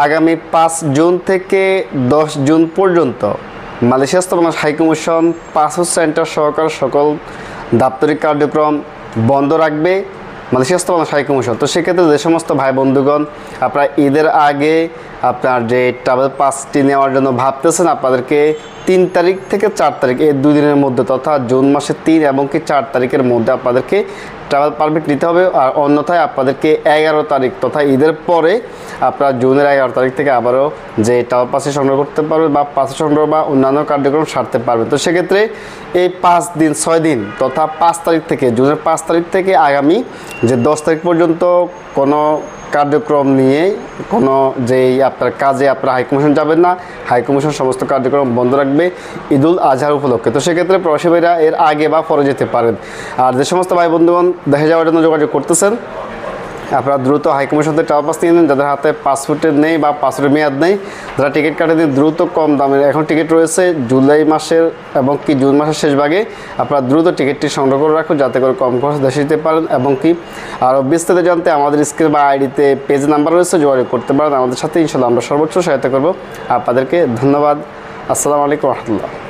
আগামী 5 জুন থেকে 10 জুন পর্যন্ত মালয়েশিয়া স্থলভাষ হাইকমিশন পাসপোর্ট সেন্টার সহকারে সকল দাপ্তরিক কার্যক্রম বন্ধ রাখবে মালয়েশিয়া স্থলভাষ হাইকমিশন। তো সেক্ষেত্রে যে সমস্ত ভাই বন্ধুগণ আপনারা ঈদের আগে আপনার যে ট্রাভেল পাসটি নেওয়ার জন্য ভাবতেছেন, আপনাদেরকে 3 তারিখ থেকে 4 তারিখ এই 2 দিনের মধ্যে তথা জুন মাসের 3 এবং কি 4 তারিখের মধ্যে আপনাদেরকে ট্রাভেল পারমিট নিতে হবে। আর অন্যথায় আপনাদেরকে 11 তারিখ তথা ঈদের পরে আপনারা জুনের 11 তারিখ থেকে আবারও যে ট্রাভেল পাসে সংগ্রহ করতে পারবে বা পাসে সংগ্রহ বা অন্যান্য কার্যক্রম সারতে পারবে। তো সেক্ষেত্রে এই 5 দিন 6 দিন তথা 5 তারিখ থেকে জুনের 5 তারিখ থেকে আগামী যে 10 তারিখ পর্যন্ত কোনো কার্যক্রম নিয়ে কোনো যেই আপনার কাজে আপনারা হাইকমিশন যাবেন না, হাইকমিশন সমস্ত কার্যক্রম বন্ধ রাখবে ঈদুল আজহার উপলক্ষে। তো সেক্ষেত্রে প্রবাসী ভাইরা এর আগে বা পরে যেতে পারেন। আর যে সমস্ত ভাই বন্ধুগণ দেশে যাওয়ার জন্য যোগাযোগ করতেছেন, আপনারা দ্রুত হাইকমিশন থেকে ট্রাভেল পাস নিয়ে নেন। যাদের হাতে পাসপোর্টের নেই বা পাসপোর্টের মেয়াদ নেই, যারা টিকিট কাটে দিয়ে দ্রুত কম দামে এখন টিকিট রয়েছে জুলাই মাসের এবং কি জুন মাসের শেষ ভাগে, আপনারা দ্রুত টিকিটটি সংগ্রহ করে রাখুন যাতে করে কম খরচে দেশে যেতে পারেন। এবং কি আরও বিস্তারিত জানতে আমাদের স্ক্রিন বা আইডিতে পেজ নাম্বার রয়েছে, যোগাযোগ করতে পারেন আমাদের সাথে। ইনশাআল্লাহ আমরা সর্বোচ্চ সহায়তা করব। আপনাদেরকে ধন্যবাদ। আসসালামু আলাইকুম রহমতুল্লাহ।